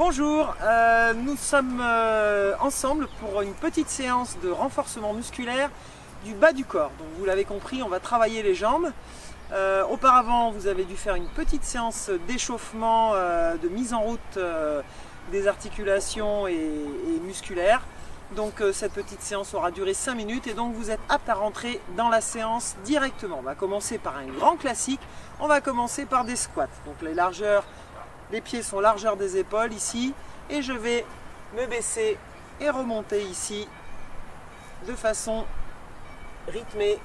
Bonjour, nous sommes ensemble pour une petite séance de renforcement musculaire du bas du corps. Donc vous l'avez compris, on va travailler les jambes. Auparavant, vous avez dû faire une petite séance d'échauffement, de mise en route des articulations et musculaires. Donc cette petite séance aura duré 5 minutes et donc vous êtes apte à rentrer dans la séance directement. On va commencer par un grand classique, on va commencer par des squats. Donc les pieds sont largeur des épaules ici et je vais me baisser et remonter ici de façon rythmée.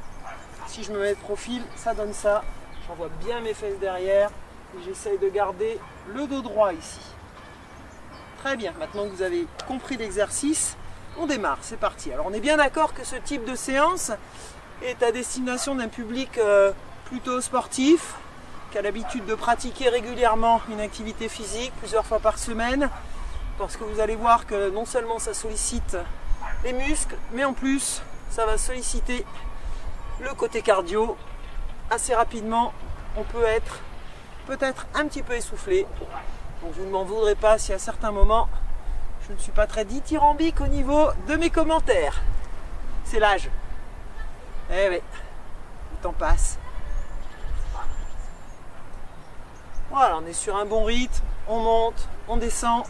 Si je me mets de profil, ça donne ça. J'envoie bien mes fesses derrière et j'essaye de garder le dos droit ici. Très bien, maintenant que vous avez compris l'exercice, on démarre, c'est parti. Alors on est bien d'accord que ce type de séance est à destination d'un public plutôt sportif, qui a l'habitude de pratiquer régulièrement une activité physique plusieurs fois par semaine, parce que vous allez voir que non seulement ça sollicite les muscles, mais en plus ça va solliciter le côté cardio. Assez rapidement, on peut être peut-être un petit peu essoufflé. Donc vous ne m'en voudrez pas si à certains moments je ne suis pas très dithyrambique au niveau de mes commentaires. C'est l'âge. Eh oui, le temps passe. Voilà, on est sur un bon rythme, on monte, on descend.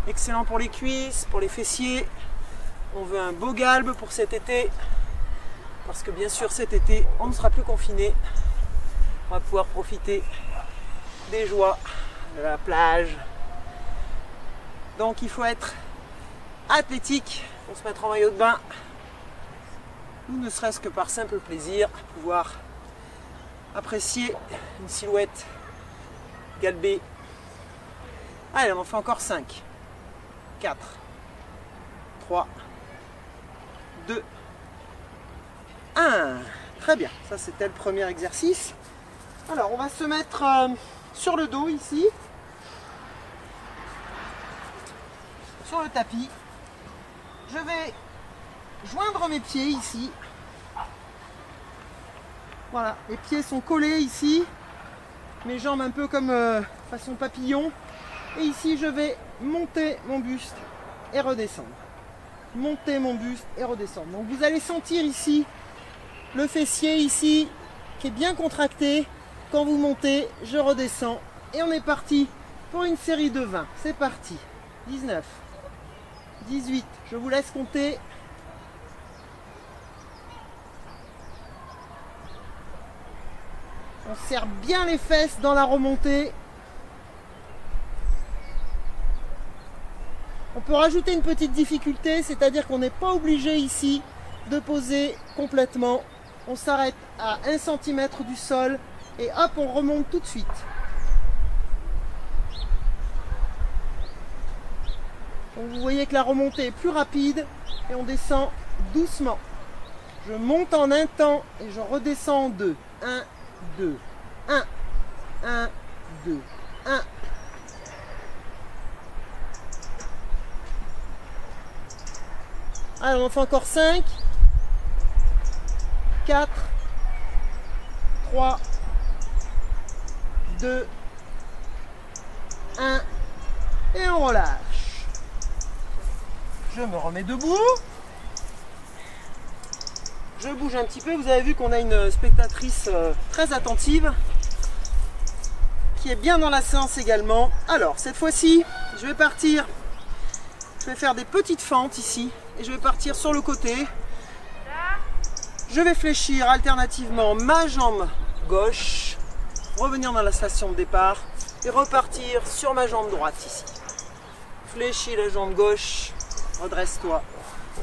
Excellent pour les cuisses, pour les fessiers. On veut un beau galbe pour cet été. Parce que bien sûr cet été, on ne sera plus confiné. On va pouvoir profiter des joies de la plage. Donc il faut être athlétique pour se mettre en maillot de bain. Ou ne serait-ce que par simple plaisir, pouvoir apprécier une silhouette galbée. Allez, on en fait encore 5, 4, 3, 2, 1. Très bien, ça c'était le premier exercice. Alors on va se mettre sur le dos ici, sur le tapis. Je vais joindre mes pieds ici. Voilà, les pieds sont collés ici, mes jambes un peu comme façon papillon. Et ici je vais monter mon buste et redescendre. Monter mon buste et redescendre. Donc vous allez sentir ici le fessier ici qui est bien contracté. Quand vous montez, je redescends et on est parti pour une série de 20. C'est parti. 19, 18, je vous laisse compter. On serre bien les fesses dans la remontée. On peut rajouter une petite difficulté, c'est-à-dire qu'on n'est pas obligé ici de poser complètement. On s'arrête à 1 cm du sol et hop, on remonte tout de suite. Donc vous voyez que la remontée est plus rapide et on descend doucement. Je monte en un temps et je redescends en deux. 1, 2, 1, 1, 2, 1. Allez, on en fait encore 5, 4, 3, 2, 1 et on relâche. Je me remets debout. Je bouge un petit peu, vous avez vu qu'on a une spectatrice très attentive qui est bien dans la séance également. Alors cette fois-ci, je vais partir, je vais faire des petites fentes ici et je vais partir sur le côté. Je vais fléchir alternativement ma jambe gauche, revenir dans la station de départ et repartir sur ma jambe droite ici. Fléchis la jambe gauche, redresse-toi,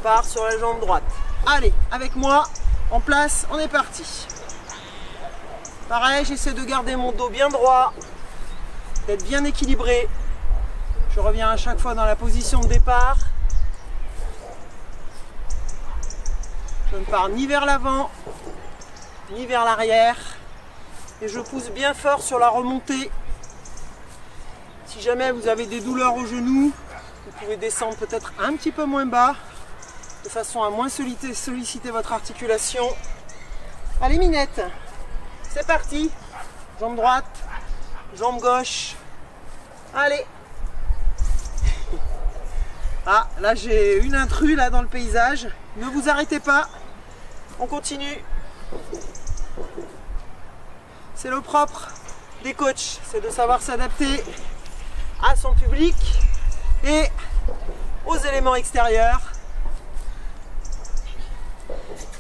pars sur la jambe droite. Allez, avec moi, en place, on est parti. Pareil, j'essaie de garder mon dos bien droit, d'être bien équilibré. Je reviens à chaque fois dans la position de départ. Je ne pars ni vers l'avant, ni vers l'arrière. Et je pousse bien fort sur la remontée. Si jamais vous avez des douleurs au genou, vous pouvez descendre peut-être un petit peu moins bas, de façon à moins solliciter votre articulation. Allez Minette, c'est parti. Jambe droite, jambe gauche. Allez, Ah, là j'ai une intrus là dans le paysage. Ne vous arrêtez pas. On continue. C'est le propre des coachs, c'est de savoir s'adapter à son public et aux éléments extérieurs.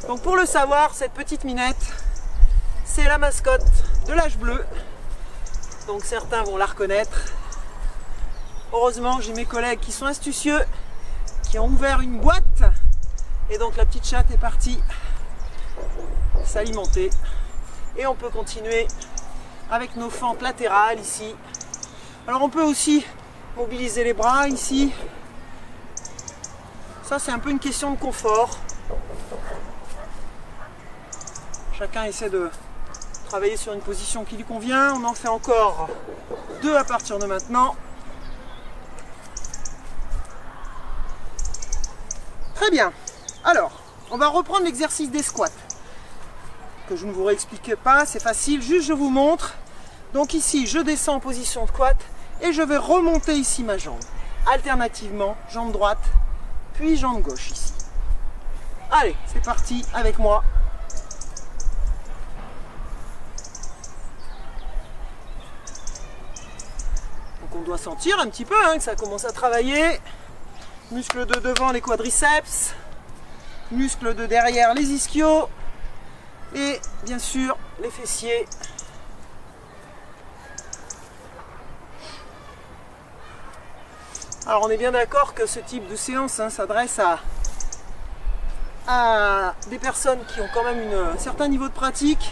Donc pour le savoir, cette petite minette, c'est la mascotte de l'Âge bleu. Donc certains vont la reconnaître. Heureusement, j'ai mes collègues qui sont astucieux, qui ont ouvert une boîte. Et donc la petite chatte est partie s'alimenter. Et on peut continuer avec nos fentes latérales ici. Alors on peut aussi mobiliser les bras ici. Ça c'est un peu une question de confort. Chacun essaie de travailler sur une position qui lui convient. On en fait encore 2 à partir de maintenant. Très bien. Alors, on va reprendre l'exercice des squats. Que je ne vous réexplique pas, c'est facile, juste je vous montre. Donc ici, je descends en position de squat et je vais remonter ici ma jambe. Alternativement, jambe droite, puis jambe gauche ici. Allez, c'est parti avec moi. Donc on doit sentir un petit peu que ça commence à travailler. Muscles de devant, les quadriceps. Muscles de derrière, les ischios. Et bien sûr, les fessiers. Alors on est bien d'accord que ce type de séance s'adresse à des personnes qui ont quand même un certain niveau de pratique.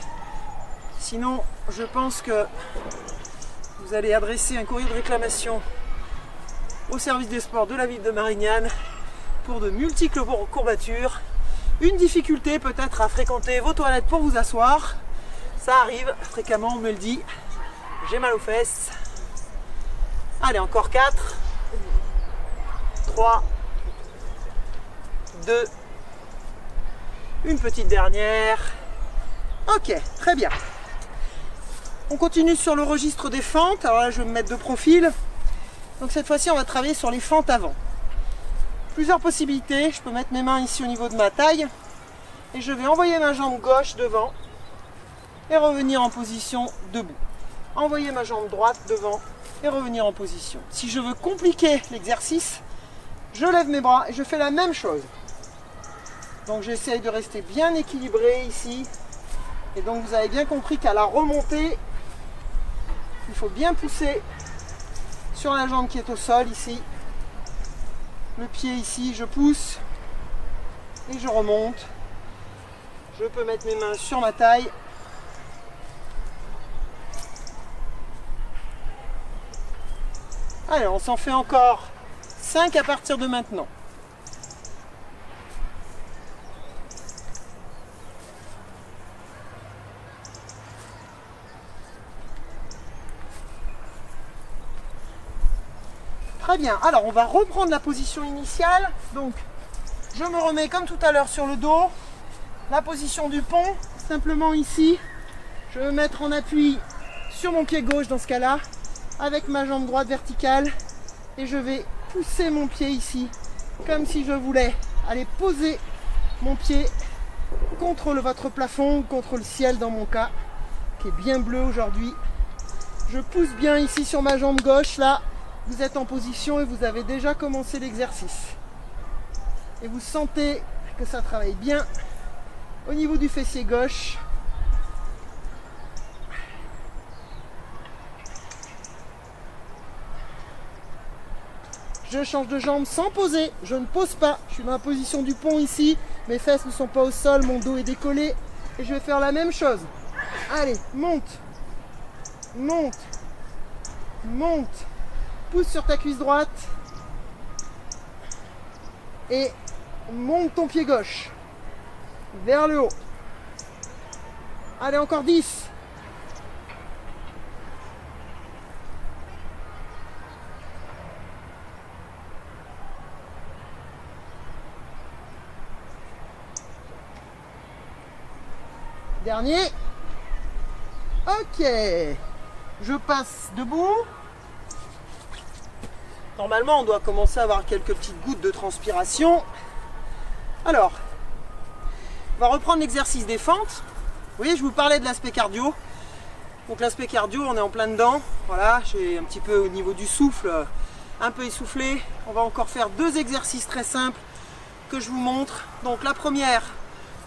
Sinon, je pense que vous allez adresser un courrier de réclamation au service des sports de la ville de Marignane pour de multiples courbatures. Une difficulté peut-être à fréquenter vos toilettes pour vous asseoir. Ça arrive fréquemment, on me le dit. J'ai mal aux fesses. Allez, encore 4. 3. 2. Une petite dernière. Ok, très bien. On continue sur le registre des fentes. Alors là, je vais me mettre de profil. Donc cette fois-ci, on va travailler sur les fentes avant. Plusieurs possibilités. Je peux mettre mes mains ici au niveau de ma taille. Et je vais envoyer ma jambe gauche devant. Et revenir en position debout. Envoyer ma jambe droite devant. Et revenir en position. Si je veux compliquer l'exercice, je lève mes bras et je fais la même chose. Donc j'essaye de rester bien équilibré ici. Et donc vous avez bien compris qu'à la remontée, il faut bien pousser sur la jambe qui est au sol ici. Le pied ici, je pousse et je remonte. Je peux mettre mes mains sur ma taille. Allez, on s'en fait encore 5 à partir de maintenant. Très bien, alors on va reprendre la position initiale. Donc je me remets comme tout à l'heure sur le dos. La position du pont, simplement ici. Je vais me mettre en appui sur mon pied gauche dans ce cas-là, avec ma jambe droite verticale. Et je vais pousser mon pied ici, comme si je voulais aller poser mon pied contre votre plafond, ou contre le ciel dans mon cas, qui est bien bleu aujourd'hui. Je pousse bien ici sur ma jambe gauche, là. Vous êtes en position et vous avez déjà commencé l'exercice. Et vous sentez que ça travaille bien au niveau du fessier gauche. Je change de jambe sans poser, je ne pose pas. Je suis dans la position du pont ici, mes fesses ne sont pas au sol, mon dos est décollé. Et je vais faire la même chose. Allez, monte, monte, monte. Pousse sur ta cuisse droite et monte ton pied gauche vers le haut. Allez, encore 10. Dernier. Ok. Je passe debout. Normalement, on doit commencer à avoir quelques petites gouttes de transpiration. Alors, on va reprendre l'exercice des fentes. Vous voyez, je vous parlais de l'aspect cardio. Donc l'aspect cardio, on est en plein dedans. Voilà, j'ai un petit peu au niveau du souffle, un peu essoufflé. On va encore faire 2 exercices très simples que je vous montre. Donc la première,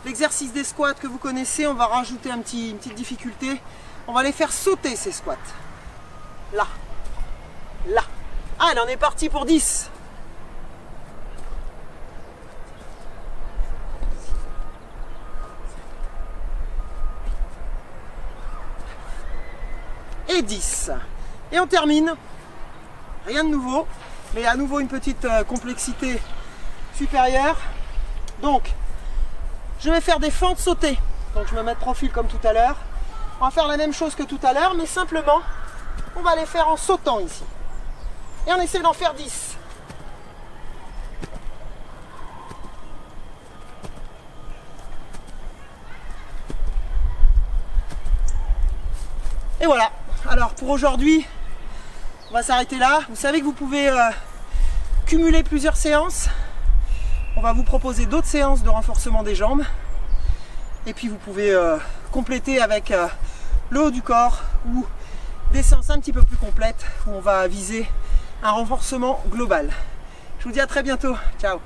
l'exercice des squats que vous connaissez, on va rajouter une petite difficulté. On va les faire sauter ces squats. Là, là. Ah, elle en est partie pour 10. Et 10. Et on termine. Rien de nouveau, mais à nouveau une petite complexité supérieure. Donc, je vais faire des fentes sautées. Donc je me mets de profil comme tout à l'heure. On va faire la même chose que tout à l'heure, mais simplement, on va les faire en sautant ici. Et on essaie d'en faire 10. Et voilà. Alors pour aujourd'hui, on va s'arrêter là. Vous savez que vous pouvez cumuler plusieurs séances. On va vous proposer d'autres séances de renforcement des jambes. Et puis vous pouvez compléter avec le haut du corps ou des séances un petit peu plus complètes où on va viser un renforcement global. Je vous dis à très bientôt. Ciao.